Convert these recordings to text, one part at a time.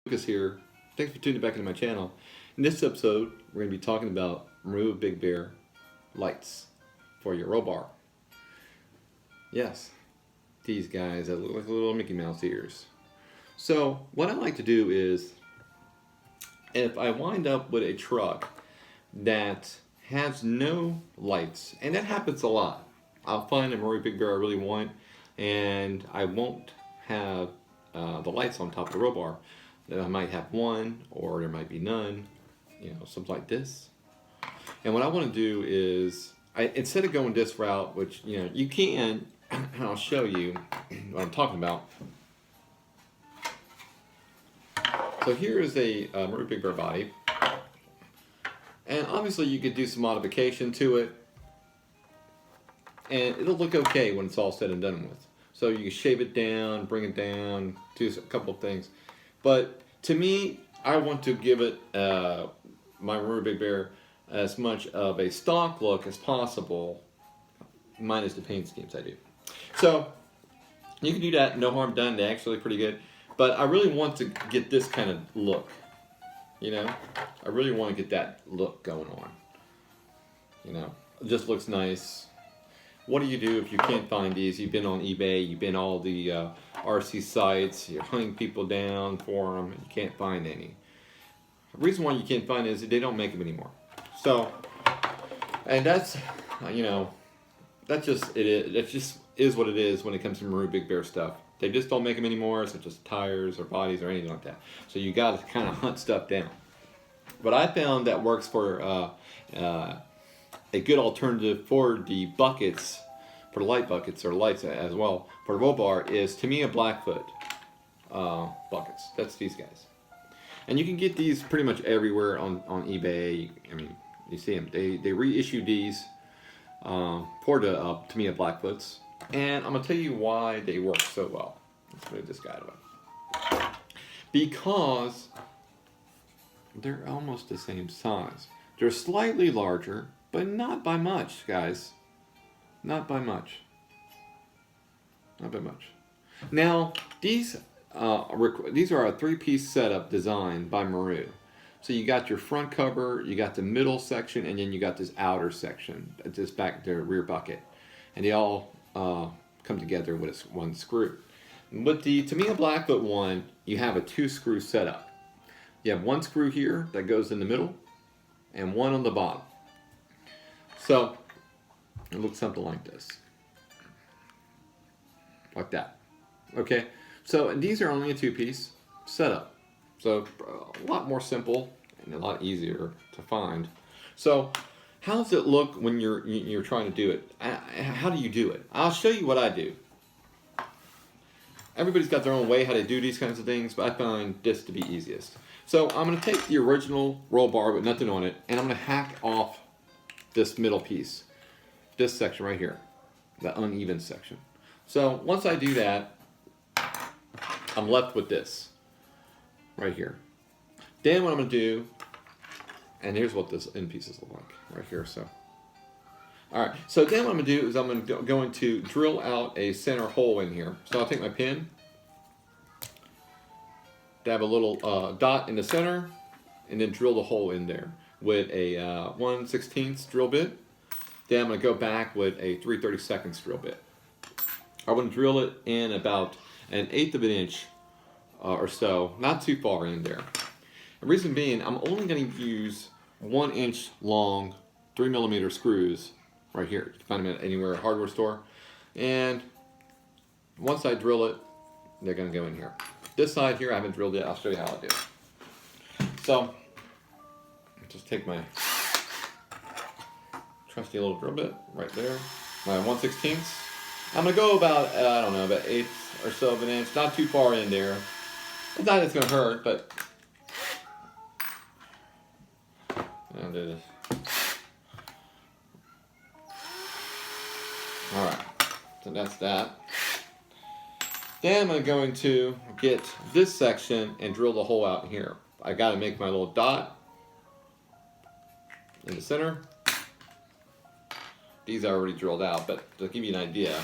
Lucas here. Thanks for tuning back into my channel. In this episode, we're going to be talking about Marui Big Bear lights for your roll bar. Yes, these guys that look like little Mickey Mouse ears. So what I like to do is, if I wind up with a truck that has no lights, and that happens a lot. I'll find a Marui Big Bear I really want, and I won't have the lights on top of the roll bar. I might have one, or there might be none, something like this. And what I want to do is, instead of going this route, which you can, and I'll show you what I'm talking about. So here is a Marui Big Bear body, and obviously you could do some modification to it, and it'll look okay when it's all said and done with. So you can shave it down, bring it down, do a couple of things. But to me, I want to give it, my Marui Big Bear, as much of a stock look as possible, minus the paint schemes I do. So you can do that, no harm done. They're actually pretty good. But I really want to get this kind of look. I really want to get that look going on. It just looks nice. What do you do if you can't find these? You've been on eBay, you've been all the RC sites, you're hunting people down for them, and you can't find any. The reason why you can't find it is that they don't make them anymore. So, and that's, that just is what it is when it comes to Marui Big Bear stuff. They just don't make them anymore, such as tires or bodies or anything like that. So you got to kind of hunt stuff down. But I found that works for a good alternative for the buckets, for the light buckets or lights as well, for the roll bar is, to me, a Blackfoot buckets. That's these guys. And you can get these pretty much everywhere on eBay. I mean, you see them. They reissue these for the Tamiya Blackfoots. And I'm going to tell you why they work so well. Let's move this guy away. Because they're almost the same size. They're slightly larger, but not by much, guys. Not by much. Not by much. Now, these are a three-piece setup designed by Marui. So you got your front cover, you got the middle section, and then you got this outer section, this back, the rear bucket. And they all come together with one screw. With the Tamiya Blackfoot one, you have a two-screw setup. You have one screw here that goes in the middle, and one on the bottom. So it looks something like this, like that. Okay, so these are only a two-piece setup, so a lot more simple and a lot easier to find. So how does it look when you're trying to do it? How do you do it? I'll show you what I do. Everybody's got their own way how to do these kinds of things, but I find this to be easiest. So I'm going to take the original roll bar with nothing on it, and I'm going to hack off this middle piece, this section right here, the uneven section. So once I do that, I'm left with this right here. Then what I'm going to do, and here's what this end pieces look like right here. So, all right. So then what I'm going to do is I'm going to drill out a center hole in here. So I'll take my pin, dab a little dot in the center, and then drill the hole in there with a 1/16 drill bit. Then I'm going to go back with a 3/32 drill bit. I want to drill it in about 1/8 of an inch or so, not too far in there. The reason being, I'm only going to use 1 inch long 3mm screws right here. You can find them at anywhere, hardware store. And once I drill it, they're going to go in here. This side here, I haven't drilled yet. I'll show you how I do it. So, just take my trusty little drill bit right there, my 1/16. I'm going to go about, I don't know, about 1/8 or so of an inch, not too far in there. It's not that it's going to hurt, but I'll do this. Alright, so that's that. Then I'm going to get this section and drill the hole out here. I got to make my little dot in the center. These are already drilled out, but to give you an idea,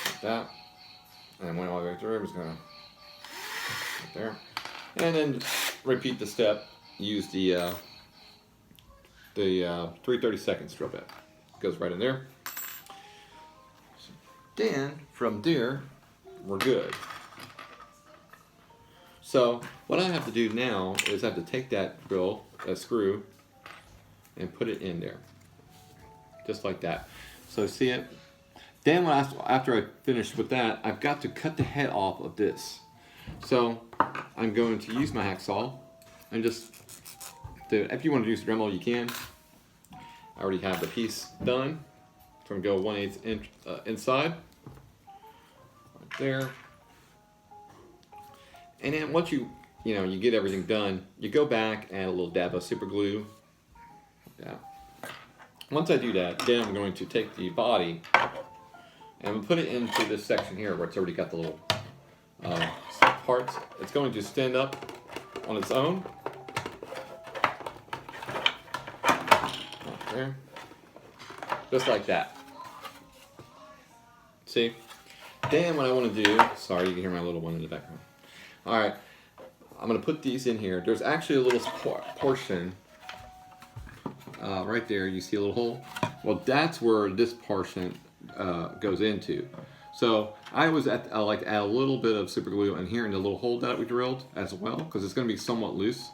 like that. and went all the way through. I'm just gonna right there, and then repeat the step. Use the 3/32 drill bit. Goes right in there. Then from there, we're good. So what I have to do now is I have to take that screw, and put it in there, just like that. So see it? Then after I finish with that, I've got to cut the head off of this. So I'm going to use my hacksaw and just if you want to use Dremel, you can. I already have the piece done. So I'm going to go 1/8 inch inside, right there. And then once you get everything done, you go back, add a little dab of super glue. Yeah. Once I do that, then I'm going to take the body and put it into this section here where it's already got the little parts. It's going to stand up on its own. Right there. Just like that. See? Then what I want to do, sorry, you can hear my little one in the background. All right, I'm going to put these in here. There's actually a little portion right there. You see a little hole? Well, that's where this portion goes into. So I like to add a little bit of super glue in here in the little hole that we drilled as well, because it's going to be somewhat loose,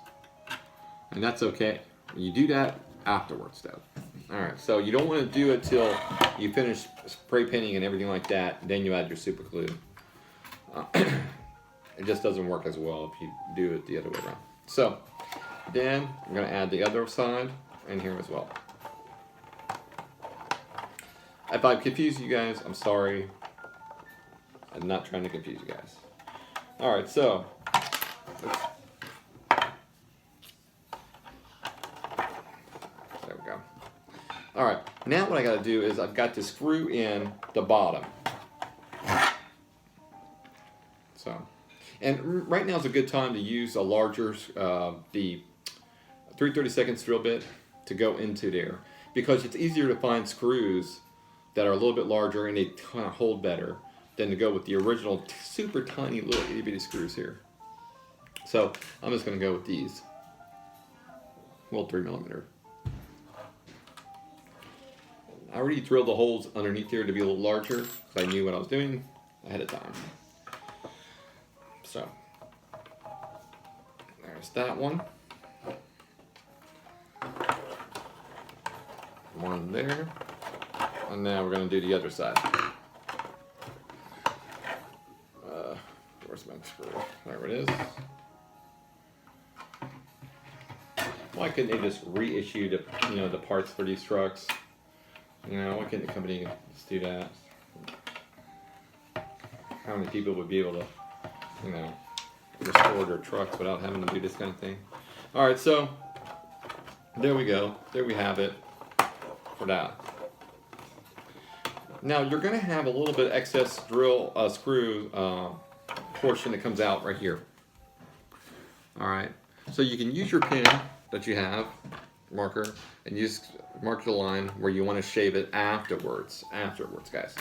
and that's okay. You do that afterwards, though. All right, so you don't want to do it till you finish spray painting and everything like that. Then you add your super glue. It just doesn't work as well if you do it the other way around. So then I'm going to add the other side in here as well. If I confuse you guys, I'm sorry. I'm not trying to confuse you guys. All right, so there we go. All right, now what I got to do is I've got to screw in the bottom. So, and right now is a good time to use a larger, the 3/32 drill bit to go into there, because it's easier to find screws that are a little bit larger and they kind of hold better than to go with the original super tiny little itty bitty screws here. So I'm just going to go with these. Well, 3mm. I already drilled the holes underneath here to be a little larger because I knew what I was doing ahead of time. So there's that one. One there. And now we're going to do the other side. Where's my screw? There it is. Why couldn't they just reissue the parts for these trucks? Why couldn't the company just do that? How many people would be able to, restore their trucks without having to do this kind of thing? All right, so there we go. There we have it for that. Now you're going to have a little bit of excess screw portion that comes out right here. All right, so you can use your pin that you have, marker, and mark the line where you want to shave it afterwards, guys.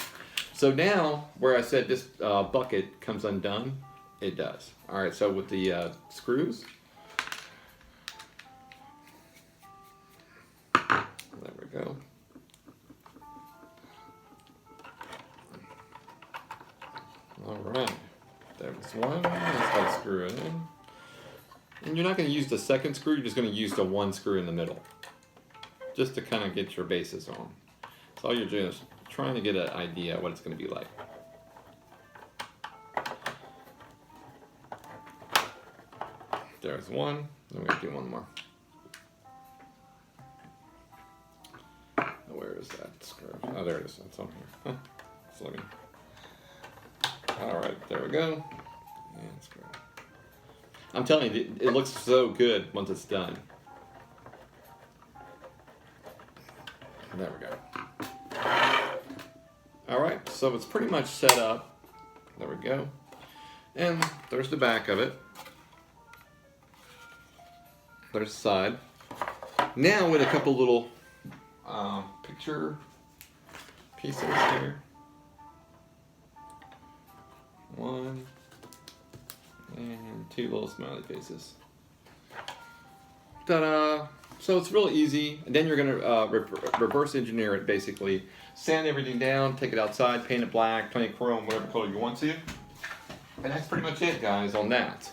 So now, where I said this bucket comes undone, it does. All right, so with the screws, there we go. All right, there's one. Let's go screw it in. And you're not going to use the second screw, you're just going to use the one screw in the middle, just to kind of get your bases on. So all you're doing is trying to get an idea of what it's going to be like. There's one. Then we're going to do one more. Where is that screw? Oh, there it is. It's on here. It's looking. All right, there we go. And screw. I'm telling you, it looks so good once it's done. There we go. All right, so it's pretty much set up. There we go. And there's the back of it. There's the side. Now with a couple little picture pieces here. 1 and 2 little smiley faces. Ta-da! So it's real easy. And then you're going to reverse engineer it, basically. Sand everything down, take it outside, paint it black, paint it chrome, whatever color you want to. And that's pretty much it, guys, on that.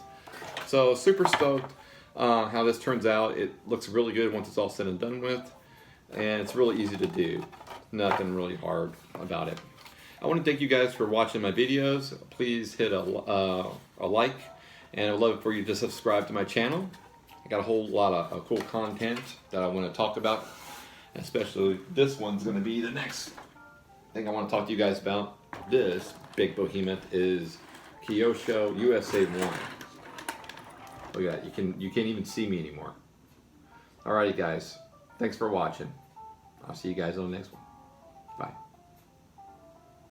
So super stoked how this turns out. It looks really good once it's all said and done with. And it's really easy to do. Nothing really hard about it. I want to thank you guys for watching my videos. Please hit a like, and I'd love for you to subscribe to my channel. I got a whole lot of cool content that I want to talk about, especially this one's going to be the next thing I want to talk to you guys about. This big behemoth is Kyosho USA 1. Look at that, you can't even see me anymore. Alrighty guys, thanks for watching. I'll see you guys on the next one.